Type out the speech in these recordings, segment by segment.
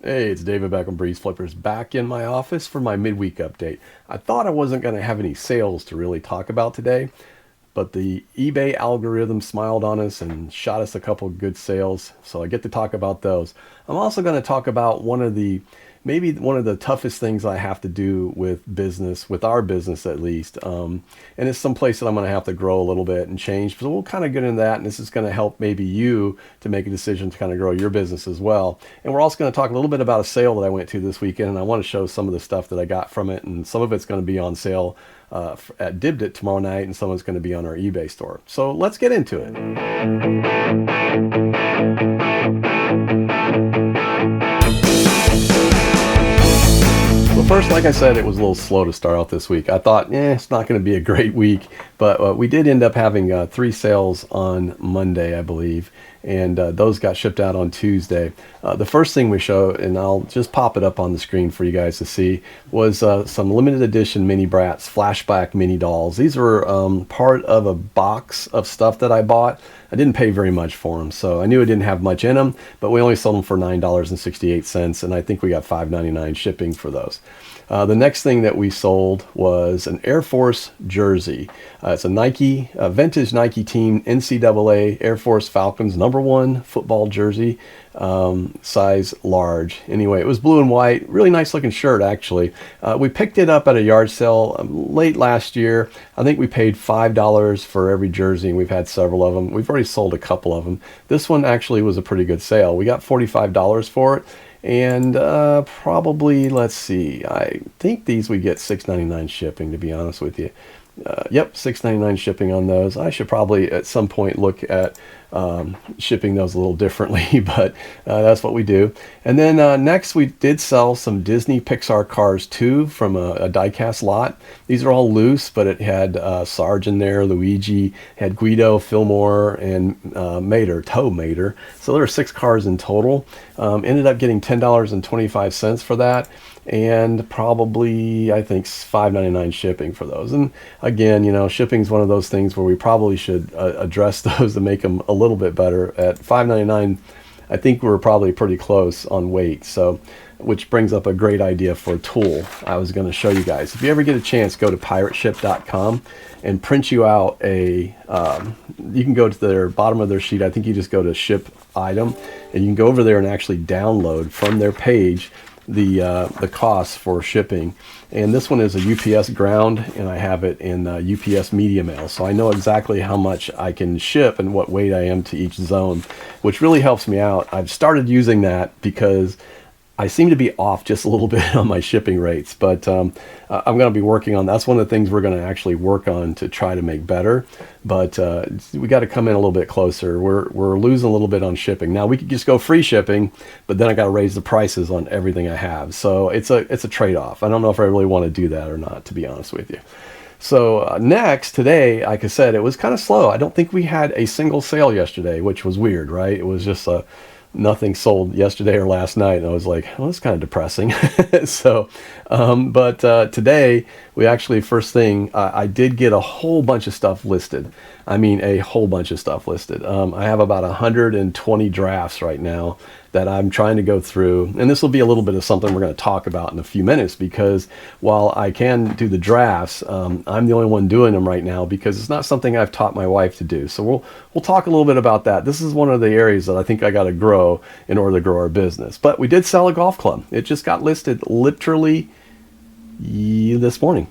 Hey, it's David back on BreezeFlippers, back in my office for my midweek update. I thought I wasn't going to have any sales to really talk about today, but the eBay algorithm smiled on us and shot us a couple good sales, so I get to talk about those. I'm also going to talk about maybe one of the toughest things I have to do with business, with our business at least. And it's some place that I'm going to have to grow a little bit and change. So we'll kind of get into that, and this is going to help maybe you to make a decision to kind of grow your business as well. And we're also going to talk a little bit about a sale that I went to this weekend, and I want to show some of the stuff that I got from it, and some of it's going to be on sale at Dibdit tomorrow night, and some of it's going to be on our eBay store. So let's get into it. Well, first, like I said, it was a little slow to start out this week. I thought, it's not going to be a great week, but we did end up having 3 sales on Monday, I believe, and those got shipped out on Tuesday. The first thing we showed, and I'll just pop it up on the screen for you guys to see, was some limited edition mini brats, flashback mini dolls. These were part of a box of stuff that I bought. I didn't pay very much for them, so I knew it didn't have much in them, but we only sold them for $9.68, and I think we got $5.99 shipping for those. The next thing that we sold was an Air Force jersey. It's a Nike, vintage Nike team NCAA Air Force Falcons #1 football jersey, size large. Anyway, it was blue and white, really nice looking shirt actually. We picked it up at a yard sale late last year. I think we paid $5 for every jersey, and we've had several of them. We've already sold a couple of them. This one actually was a pretty good sale. We got $45 for it. And probably, let's see, I think these we get $6.99 shipping, to be honest with you. Yep, $6.99 shipping on those. I should probably at some point look at shipping those a little differently, but that's what we do. And then next we did sell some Disney Pixar Cars 2 from a die-cast lot. These are all loose, but it had Sarge in there, Luigi, had Guido, Fillmore, and Tow Mater. So there are 6 cars in total. Ended up getting $10.25 for that, and probably, I think, $5.99 shipping for those. And again, shipping is one of those things where we probably should address those to make them a little bit better. At $5.99, I think we're probably pretty close on weight. So, which brings up a great idea for a tool I was going to show you guys. If you ever get a chance, go to pirateship.com and print you out a, you can go to their bottom of their sheet. I think you just go to ship item, and you can go over there and actually download from their page the cost for shipping. And this one is a UPS ground, and I have it in UPS media mail, so I know exactly how much I can ship and what weight I am to each zone, which really helps me out. I've started using that because I seem to be off just a little bit on my shipping rates, but I'm going to be working on, that's one of the things we're going to actually work on to try to make better. But we got to come in a little bit closer. We're losing a little bit on shipping. Now we could just go free shipping, but then I got to raise the prices on everything I have. So it's a trade-off. I don't know if I really want to do that or not, to be honest with you. So next, today, like I said, it was kind of slow. I don't think we had a single sale yesterday, which was weird, right? It was just nothing sold yesterday or last night, and I was like, well, that's kind of depressing. So, but today we actually, first thing, I did get a whole bunch of stuff listed. I mean, a whole bunch of stuff listed. I have about 120 drafts right now that I'm trying to go through, and this will be a little bit of something we're going to talk about in a few minutes, because while I can do the drafts, I'm the only one doing them right now because it's not something I've taught my wife to do. So we'll talk a little bit about that. This is one of the areas that I think I got to grow in order to grow our business. But we did sell a golf club. It just got listed literally this morning.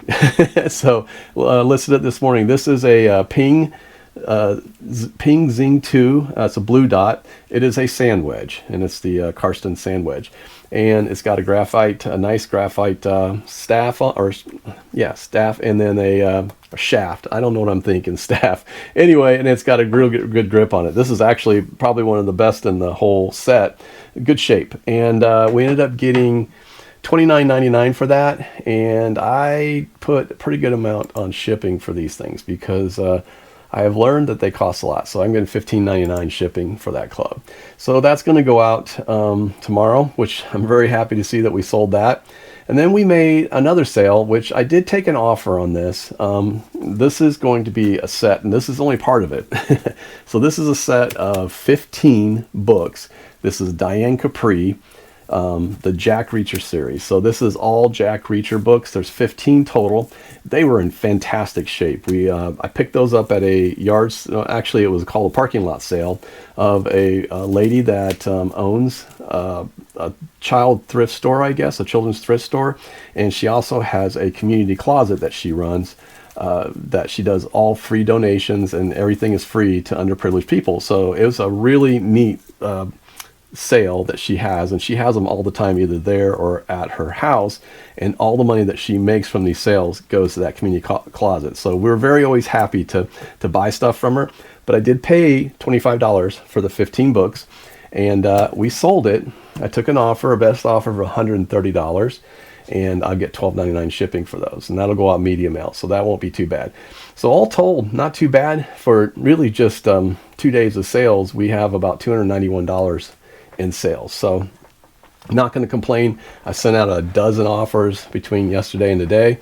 So listed it this morning. This is a Ping Zing 2. It's a blue dot. It is a sand wedge, and it's the Karsten sand wedge, and it's got a nice graphite staff, staff, and then a shaft. I don't know what I'm thinking, staff. Anyway, and it's got a real good grip on it. This is actually probably one of the best in the whole set. Good shape, and we ended up getting $29.99 for that, and I put a pretty good amount on shipping for these things because I have learned that they cost a lot. So I'm getting $15.99 shipping for that club. So that's going to go out tomorrow, which I'm very happy to see that we sold that. And then we made another sale, which I did take an offer on this. This is going to be a set, and this is only part of it. So this is a set of 15 books. This is Diane Capri. the Jack Reacher series. So this is all Jack Reacher books. There's 15 total. They were in fantastic shape. I picked those up at a actually it was called a parking lot sale of a lady that owns a child thrift store, I guess, a children's thrift store. And she also has a community closet that she runs, that she does all free donations, and everything is free to underprivileged people. So it was a really neat sale that she has, and she has them all the time, either there or at her house, and all the money that she makes from these sales goes to that community closet. So we're very always happy to buy stuff from her. But I did pay $25 for the 15 books, and we sold it. I took an offer, a best offer of $130, and I'll get $12.99 shipping for those, and that'll go out media mail, so that won't be too bad. So all told, not too bad for really just 2 days of sales. We have about $291 in sales, so not going to complain. I sent out a dozen offers between yesterday and today,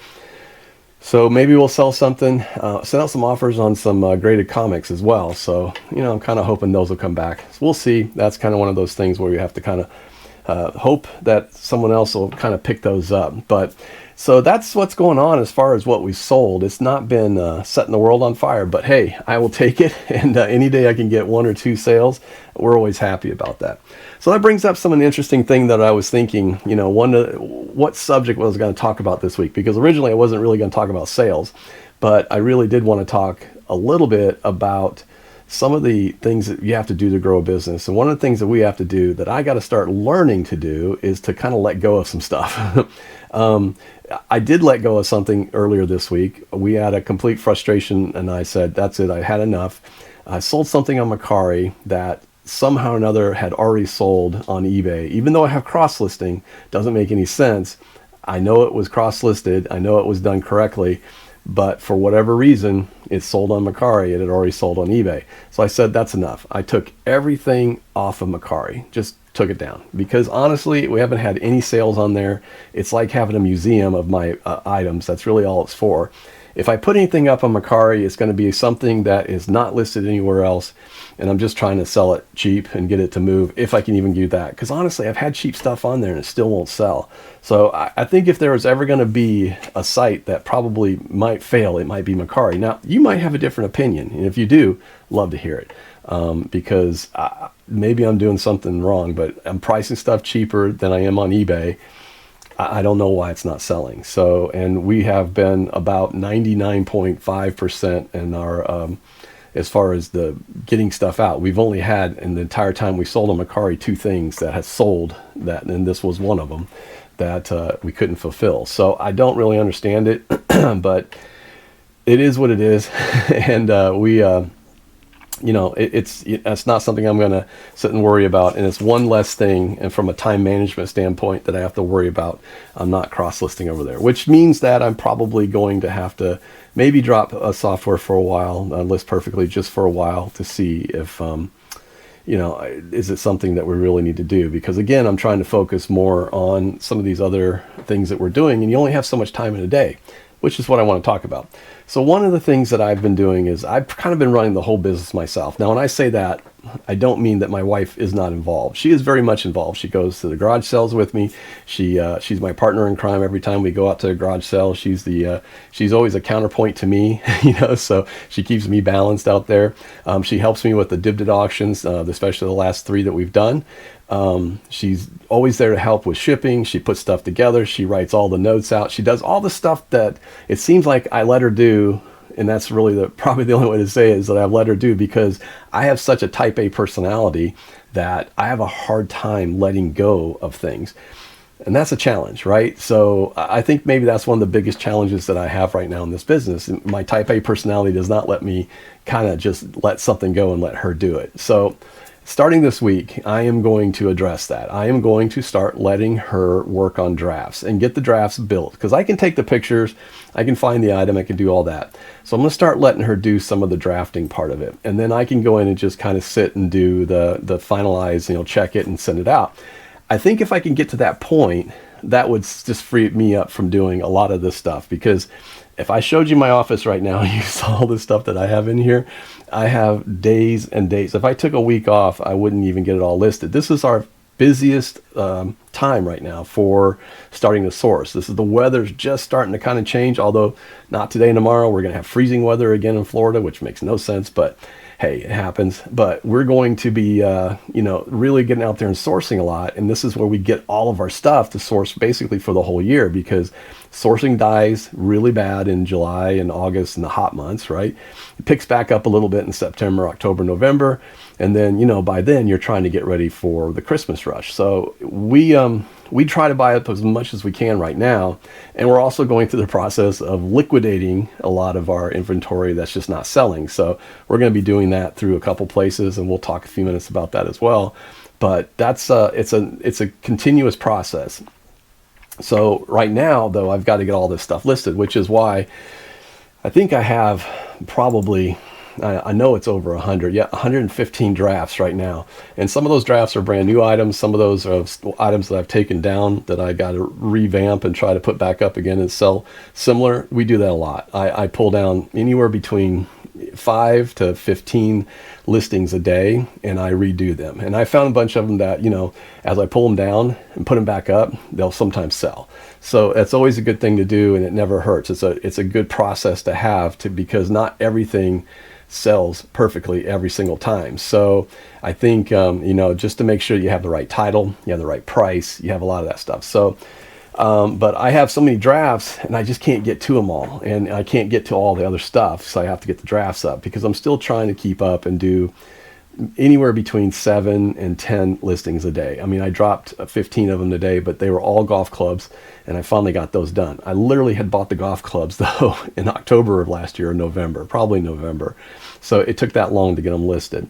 so maybe we'll sell something. Sent out some offers on some graded comics as well, so I'm kind of hoping those will come back. So we'll see. That's kind of one of those things where you have to kind of hope that someone else will kind of pick those up. But so that's what's going on as far as what we sold. It's not been setting the world on fire, but hey, I will take it. And any day I can get 1 or 2 sales, we're always happy about that. So that brings up some of the interesting thing that I was thinking, what subject was I going to talk about this week? Because originally I wasn't really going to talk about sales, but I really did want to talk a little bit about some of the things that you have to do to grow a business. And one of the things that we have to do, that I got to start learning to do, is to kind of let go of some stuff. I did let go of something earlier this week. We had a complete frustration, and I said, that's it, I had enough. I sold something on Mercari that somehow or another had already sold on eBay. Even though I have cross-listing, doesn't make any sense. I know it was cross-listed, I know it was done correctly, but for whatever reason, it sold on Mercari. It had already sold on eBay. So I said, that's enough. I took everything off of Mercari, just took it down, because honestly, we haven't had any sales on there. It's like having a museum of my items. That's really all it's for. If I put anything up on Mercari, it's going to be something that is not listed anywhere else, and I'm just trying to sell it cheap and get it to move, if I can even do that. Because honestly, I've had cheap stuff on there and it still won't sell. So I think if there was ever going to be a site that probably might fail, it might be Mercari. Now, you might have a different opinion, and if you do, love to hear it. Because maybe I'm doing something wrong, but I'm pricing stuff cheaper than I am on eBay. I don't know why it's not selling. So, and we have been about 99.5% in our, as far as the getting stuff out. We've only had, in the entire time we sold on Mercari, 2 things that has sold, that, and this was one of them, that we couldn't fulfill. So I don't really understand it, but it is what it is. And it's not something I'm going to sit and worry about. And it's one less thing, and from a time management standpoint, that I have to worry about. I'm not cross-listing over there, which means that I'm probably going to have to maybe drop a software for a while, list perfectly just for a while, to see if, is it something that we really need to do? Because again, I'm trying to focus more on some of these other things that we're doing, and you only have so much time in a day, which is what I want to talk about. So one of the things that I've been doing is I've kind of been running the whole business myself. Now, when I say that, I don't mean that my wife is not involved. She is very much involved. She goes to the garage sales with me. She's my partner in crime. Every time we go out to a garage sale, she's always a counterpoint to me, so she keeps me balanced out there. She helps me with the Dibdit auctions, especially the last 3 that we've done. She's always there to help with shipping. She puts stuff together. She writes all the notes out. She does all the stuff that it seems like I let her do. And that's really probably the only way to say it, is that I've let her do, because I have such a type A personality that I have a hard time letting go of things. And that's a challenge, right? So I think maybe that's one of the biggest challenges that I have right now in this business. My type A personality does not let me kind of just let something go and let her do it. So starting this week, I am going to address that. I am going to start letting her work on drafts and get the drafts built, because I can take the pictures, I can find the item, I can do all that. So I'm going to start letting her do some of the drafting part of it. And then I can go in and just kind of sit and do the finalize, check it and send it out. I think if I can get to that point, that would just free me up from doing a lot of this stuff. Because if I showed you my office right now, you saw all the stuff that I have in here. I have days and days. If I took a week off, I wouldn't even get it all listed. This is our busiest time right now for starting to source. This is the weather's just starting to kind of change, although not today and tomorrow. We're going to have freezing weather again in Florida, which makes no sense, but hey, it happens. But we're going to be, really getting out there and sourcing a lot. And this is where we get all of our stuff to source basically for the whole year, because sourcing dies really bad in July and August and the hot months, right? It picks back up a little bit in September, October, November. And then, by then you're trying to get ready for the Christmas rush. So we try to buy up as much as we can right now. And we're also going through the process of liquidating a lot of our inventory that's just not selling. So we're going to be doing that through a couple places, and we'll talk a few minutes about that as well. But that's it's a continuous process. So right now, though, I've got to get all this stuff listed, which is why I think I have probably, I know it's over 100, 115 drafts right now. And some of those drafts are brand new items. Some of those are items that I've taken down that I got to revamp and try to put back up again and sell similar. We do that a lot. I pull down anywhere between 5 to 15 listings a day, and I redo them. And I found a bunch of them that, as I pull them down and put them back up, they'll sometimes sell. So that's always a good thing to do, and it never hurts. It's a good process to have, because not everything sells perfectly every single time. So I think, just to make sure you have the right title, you have the right price, you have a lot of that stuff. So, but I have so many drafts, and I just can't get to them all, and I can't get to all the other stuff. So I have to get the drafts up, because I'm still trying to keep up and do anywhere between 7 and 10 listings a day. I mean, I dropped 15 of them today, but they were all golf clubs, and I finally got those done. I literally had bought the golf clubs though in October of last year, or November, probably November. So it took that long to get them listed.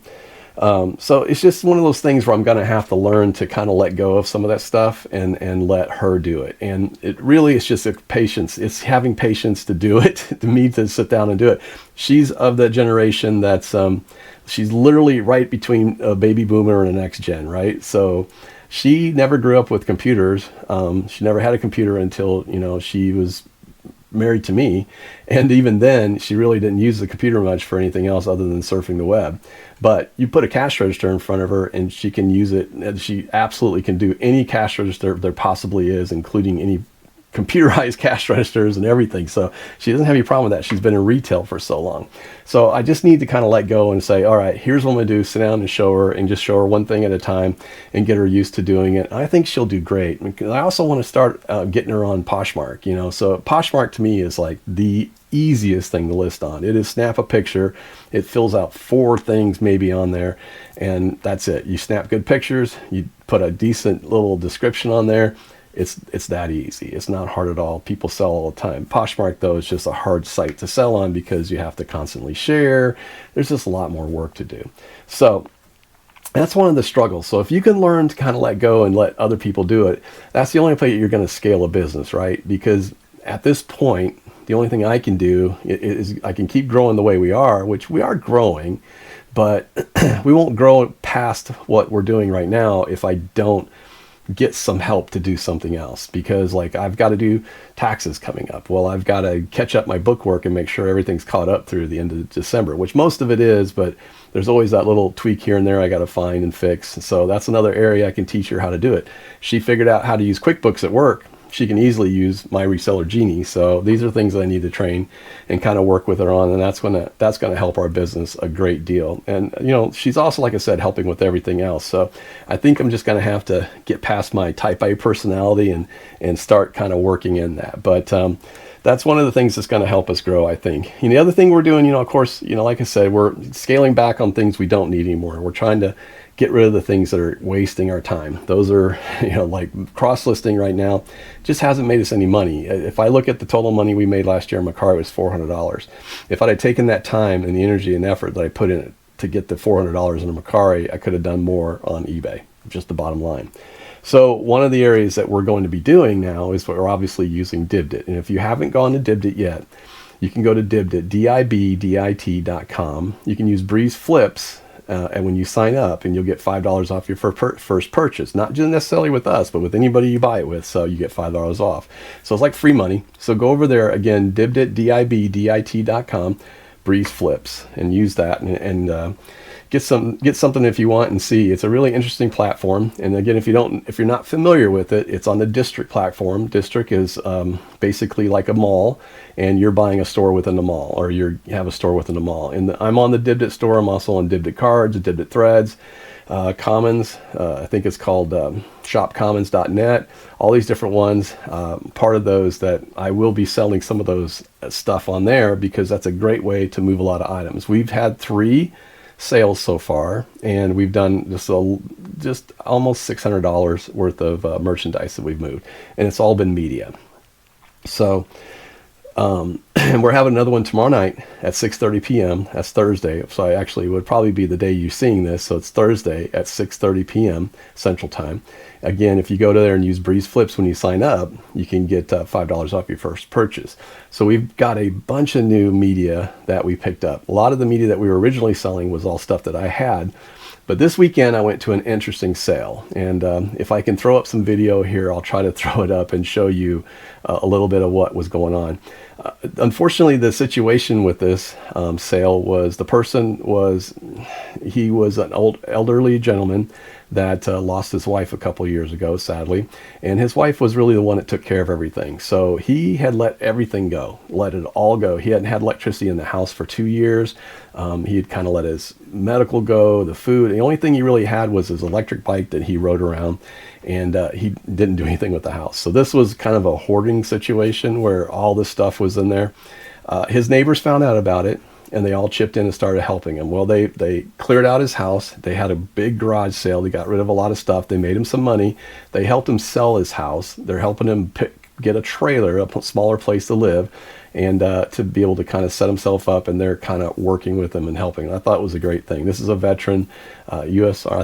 So it's just one of those things where I'm going to have to learn to kind of let go of some of that stuff and let her do it. And it really is just a patience. It's having patience to do it, to me to sit down and do it. She's of the generation that's, she's literally right between a baby boomer and a next gen, right? So she never grew up with computers. She never had a computer until, she was married to me. And even then, she really didn't use the computer much for anything else other than surfing the web. But you put a cash register in front of her and she can use it. And she absolutely can do any cash register there possibly is, including any computerized cash registers and everything. So she doesn't have any problem with that. She's been in retail for so long. So I just need to kind of let go and say, all right, here's what I'm going to do. Sit down and show her, and just show her one thing at a time and get her used to doing it. I think she'll do great. I also want to start getting her on Poshmark, So Poshmark to me is like the easiest thing to list on. It is snap a picture. It fills out 4 things maybe on there, and that's it. You snap good pictures. You put a decent little description on there. It's that easy. It's not hard at all. People sell all the time. Poshmark, though, is just a hard site to sell on because you have to constantly share. There's just a lot more work to do. So that's one of the struggles. So if you can learn to kind of let go and let other people do it, that's the only way you're going to scale a business, right? Because at this point, the only thing I can do is I can keep growing the way we are, which we are growing, but we won't grow past what we're doing right now if I don't get some help to do something else. Because like I've got to do taxes coming up. Well, I've got to catch up my bookwork and make sure everything's caught up through the end of December, which most of it is, but there's always that little tweak here and there I got to find and fix. So that's another area I can teach her how to do it. She figured out how to use QuickBooks at work. She can easily use My Reseller Genie. So these are things that I need to train and kind of work with her on, and that's going to help our business a great deal. And she's also, like I said, helping with everything else. So I think I'm just going to have to get past my type A personality and start kind of working in that. But that's one of the things that's going to help us grow, I think. The other thing we're doing, of course, like I said, we're scaling back on things we don't need anymore. We're trying to get rid of the things that are wasting our time. Those are, like cross-listing right now just hasn't made us any money. If I look at the total money we made last year in Macari, it was $400. If I'd had taken that time and the energy and effort that I put in it to get the $400 in a Macari, I could have done more on eBay, just the bottom line. So one of the areas that we're going to be doing now is we're obviously using Dibdit. And if you haven't gone to Dibdit yet, you can go to Dibdit, DIBDIT.com. You can use BreezeFlips, and when you sign up, and you'll get $5 off your first purchase, not just necessarily with us, but with anybody you buy it with. So you get $5 off. So it's like free money. So go over there again, Dibdit, DIBDIT.com, BreezeFlips, and use that and get something if you want and see. It's a really interesting platform. And again, if you're not familiar with it, it's on the District platform. District is basically like a mall, and you're buying a store within the mall, or you have a store within the mall. And I'm on the Dibdit store. I'm also on Dibdit cards, Dibdit threads, Commons. I think it's called shopcommons.net. All these different ones. Part of those that I will be selling some of those stuff on there, because that's a great way to move a lot of items. We've had 3 sales so far, and we've done just almost $600 worth of merchandise that we've moved, and it's all been media. So and we're having another one tomorrow night at 6:30 p.m. That's Thursday. So it would probably be the day you're seeing this. So it's Thursday at 6:30 p.m. Central Time. Again, if you go to there and use BreezeFlips when you sign up, you can get $5 off your first purchase. So we've got a bunch of new media that we picked up. A lot of the media that we were originally selling was all stuff that I had. But this weekend I went to an interesting sale, and if I can throw up some video here, I'll try to throw it up and show you a little bit of what was going on. Unfortunately, the situation with this sale was he was an elderly gentleman that lost his wife a couple years ago, sadly, and his wife was really the one that took care of everything. So he had let everything go, let it all go. He hadn't had electricity in the house for 2 years. He had kind of let his medical go, the food. The only thing he really had was his electric bike that he rode around, and he didn't do anything with the house. So this was kind of a hoarding situation where all this stuff was in there. His neighbors found out about it, and they all chipped in and started helping him. Well, they cleared out his house. They had a big garage sale. They got rid of a lot of stuff. They made him some money. They helped him sell his house. They're helping him get a trailer, a smaller place to live, and to be able to kind of set himself up, and they're kind of working with him and helping. And I thought it was a great thing. This is a veteran, I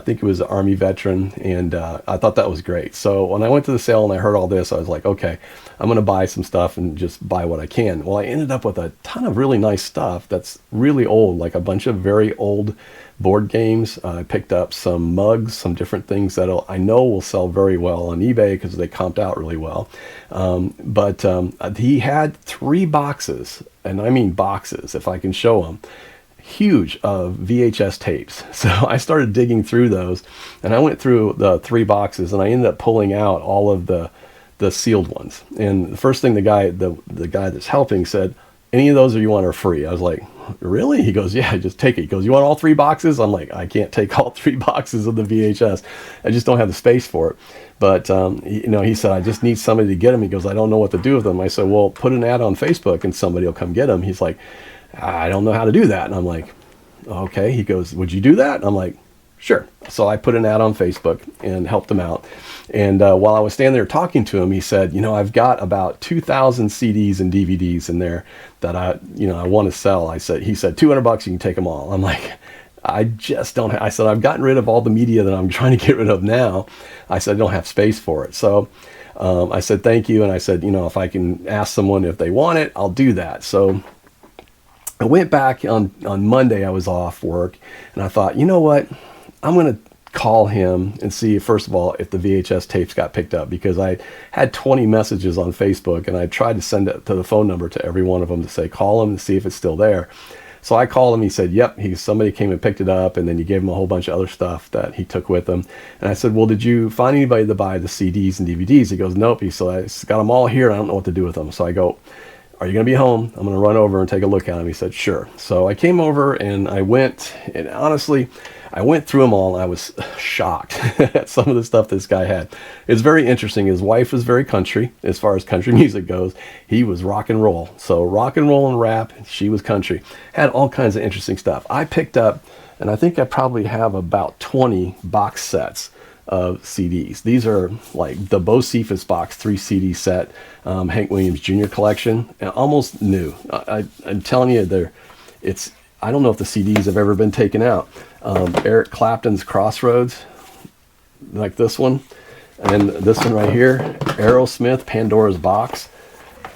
think it was an Army veteran, and I thought that was great. So when I went to the sale and I heard all this, I was like, okay, I'm going to buy some stuff and just buy what I can. Well, I ended up with a ton of really nice stuff that's really old, like a bunch of very old board games. I picked up some mugs, some different things that I know will sell very well on eBay because they comped out really well. But he had 3 boxes, and I mean boxes, if I can show them, huge of VHS tapes. So I started digging through those, and I went through the 3 boxes, and I ended up pulling out all of the sealed ones. And the first thing the guy that's helping said, "Any of those that you want are free." I was like, "Really?" He goes, "Yeah, just take it." He goes, "You want all 3 boxes?" I'm like, "I can't take all 3 boxes of the VHS. I just don't have the space for it." But he said, "I just need somebody to get them." He goes, "I don't know what to do with them." I said, "Well, put an ad on Facebook and somebody will come get them." He's like, "I don't know how to do that." And I'm like, "Okay." He goes, "Would you do that?" And I'm like, "Sure." So I put an ad on Facebook and helped him out. And while I was standing there talking to him, he said, "I've got about 2,000 CDs and DVDs in there that I want to sell." He said, $200, you can take them all. I'm like, I just don't I said, "I've gotten rid of all the media that I'm trying to get rid of now." I said, "I don't have space for it." So I said, "Thank you." And I said, if I can ask someone if they want it, I'll do that. So I went back on Monday. I was off work, and I thought, you know what? I'm going to call him and see, first of all, if the VHS tapes got picked up, because I had 20 messages on Facebook, and I tried to send it to the phone number to every one of them to say, call him and see if it's still there. So I called him. He said, "Yep." Somebody came and picked it up, and then he gave him a whole bunch of other stuff that he took with him. And I said, "Well, did you find anybody to buy the CDs and DVDs?" He goes, "Nope." He said, "I got them all here. I don't know what to do with them." So I go, "Are you going to be home? I'm going to run over and take a look at them." He said, "Sure." So I came over, and I went, and honestly, I went through them all, and I was shocked at some of the stuff this guy had. It's very interesting. His wife was very country as far as country music goes. He was rock and roll. So rock and roll and rap, she was country. Had all kinds of interesting stuff. I picked up, and I think I probably have about 20 box sets of CDs. These are like the Bo Cephas box 3 CD set, Hank Williams Jr. collection, almost new. I'm telling you, I don't know if the CDs have ever been taken out. Eric Clapton's Crossroads, like this one, and this one right here, Aerosmith, Pandora's Box.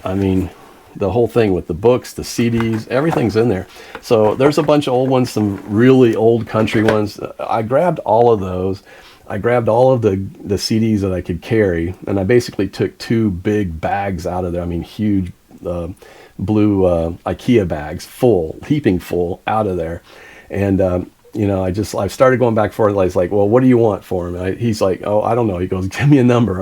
I mean, the whole thing with the books, the CDs, everything's in there. So there's a bunch of old ones, some really old country ones. I grabbed all of those. I grabbed all of the CDs that I could carry, and I basically took 2 big bags out of there. I mean, huge blue IKEA bags, full, heaping full, out of there. And I've started going back and forth. I was like, well, what do you want for him? He's like, oh, I don't know. He goes, give me a number.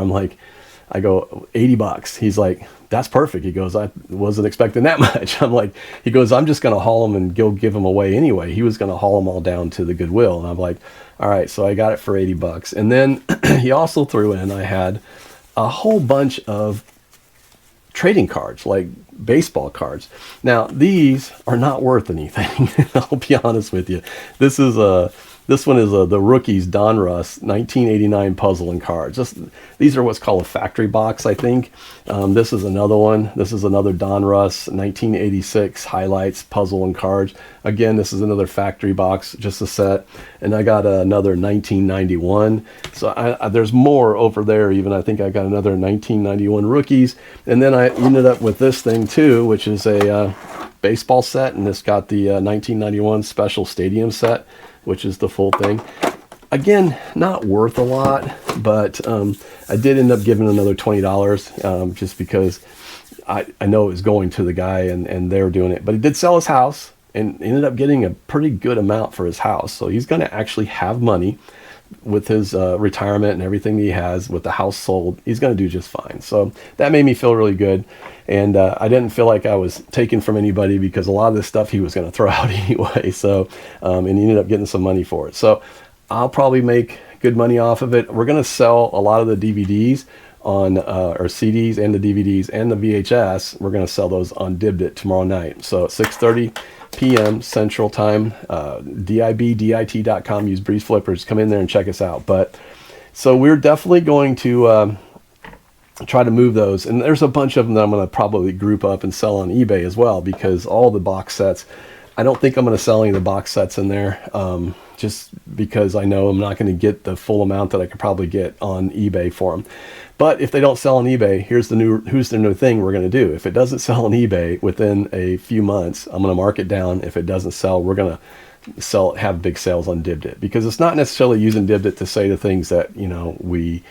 I go, $80. He's like, that's perfect. He goes, I wasn't expecting that much. I'm like, he goes, I'm just going to haul them and go give them away anyway. He was going to haul them all down to the Goodwill. And I'm like, all right. So I got it for $80. And then he also threw in, I had a whole bunch of trading cards, like baseball cards. Now, these are not worth anything. I'll be honest with you. This one is the Rookies Donruss 1989 puzzle and cards. These are what's called a factory box, I think. This is another one. This is another Donruss 1986 highlights puzzle and cards. Again, this is another factory box, just a set. And I got another 1991. So there's more over there even. I think I got another 1991 Rookies. And then I ended up with this thing too, which is a baseball set. And it's got the 1991 special stadium set, which is the full thing. Again, not worth a lot, but I did end up giving another $20 just because I know it was going to the guy and they're doing it. But he did sell his house and ended up getting a pretty good amount for his house. So he's going to actually have money with his retirement and everything that he has with the house sold. He's going to do just fine. So that made me feel really good. And I didn't feel like I was taken from anybody because a lot of this stuff he was going to throw out anyway. So, and he ended up getting some money for it. So I'll probably make good money off of it. We're going to sell a lot of the DVDs on, or CDs and the DVDs and the VHS. We're going to sell those on Dibdit tomorrow night. So at 6:30 p.m. Central Time, dibdit.com. Use BreezeFlippers. Come in there and check us out. But so we're definitely going to try to move those. And there's a bunch of them that I'm going to probably group up and sell on eBay as well, because all the box sets, I don't think I'm going to sell any of the box sets in there, just because I know I'm not going to get the full amount that I could probably get on eBay for them. But if they don't sell on eBay, here's the new thing we're going to do. If it doesn't sell on eBay within a few months, I'm going to mark it down. If it doesn't sell, we're going to have big sales on Dibdit, because it's not necessarily using Dibdit to say the things that, we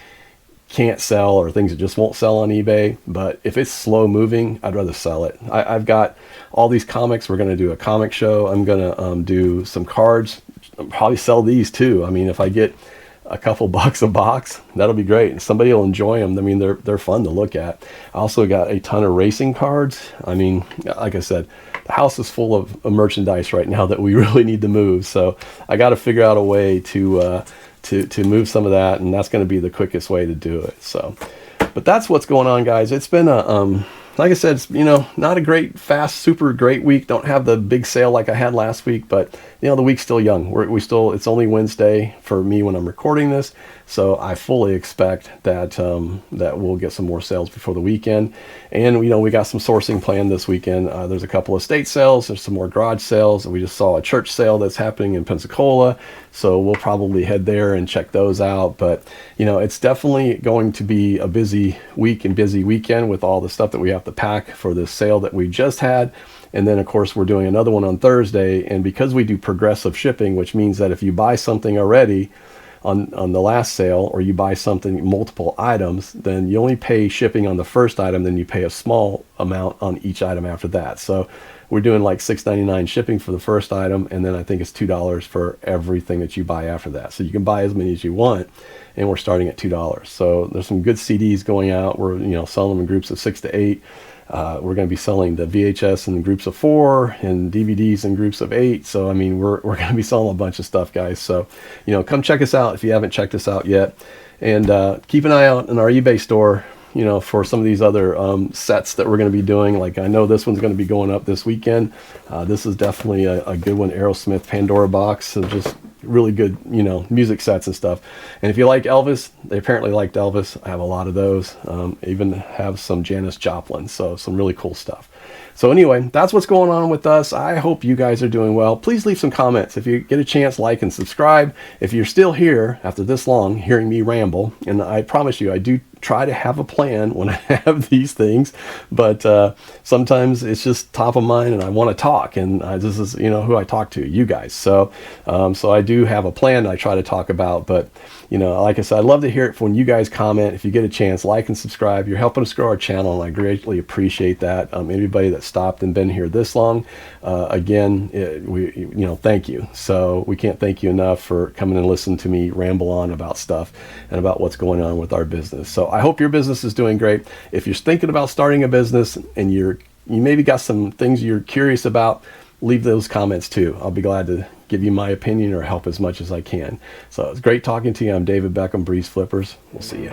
can't sell or things that just won't sell on eBay. But if it's slow moving, I'd rather sell it. I've got all these comics. We're going to do a comic show. I'm going to do some cards. I'll probably sell these too. I mean, if I get a couple bucks a box, that'll be great. Somebody will enjoy them. I mean, they're fun to look at. I also got a ton of racing cards. I mean, like I said, the house is full of merchandise right now that we really need to move. So I got to figure out a way to move some of that, and that's going to be the quickest way to do it. So, but that's what's going on, guys. It's been a like I said, it's, not a great, fast, super great week. Don't have the big sale like I had last week, but the week's still young. It's only Wednesday for me when I'm recording this. So I fully expect that that we'll get some more sales before the weekend. And we got some sourcing planned this weekend. There's a couple of estate sales. There's some more garage sales. And we just saw a church sale that's happening in Pensacola. So we'll probably head there and check those out. But it's definitely going to be a busy week and busy weekend with all the stuff that we have to pack for this sale that we just had. And then of course we're doing another one on Thursday. And because we do progressive shipping, which means that if you buy something already on the last sale, or you buy something, multiple items, then you only pay shipping on the first item, then you pay a small amount on each item after that. So we're doing like $6.99 shipping for the first item, and then I think it's $2 for everything that you buy after that. So you can buy as many as you want, and we're starting at $2. So there's some good CDs going out. We're selling them in groups of 6 to 8. We're going to be selling the VHS in groups of 4 and DVDs in groups of 8. So, I mean, we're going to be selling a bunch of stuff, guys. So, come check us out if you haven't checked us out yet. And keep an eye out in our eBay store, for some of these other sets that we're going to be doing. Like, I know this one's going to be going up this weekend. This is definitely a good one. Aerosmith Pandora box. So just really good, music sets and stuff. And if you like Elvis, they apparently liked Elvis. I have a lot of those. Even have some Janis Joplin. So some really cool stuff. So anyway, that's what's going on with us. I hope you guys are doing well. Please leave some comments. If you get a chance, like and subscribe. If you're still here after this long, hearing me ramble, and I promise you, I do try to have a plan when I have these things, but sometimes it's just top of mind and I want to talk, and this is, who I talk to, you guys. So so I do have a plan I try to talk about, but like I said, I'd love to hear it when you guys comment. If you get a chance, like and subscribe. You're helping us grow our channel, and I greatly appreciate that. Anybody that stopped and been here this long, again, thank you. So we can't thank you enough for coming and listening to me ramble on about stuff and about what's going on with our business. So I hope your business is doing great. If you're thinking about starting a business and you maybe got some things you're curious about, leave those comments too. I'll be glad to give you my opinion or help as much as I can. So it's great talking to you. I'm David Beckham, BreezeFlippers. We'll see you.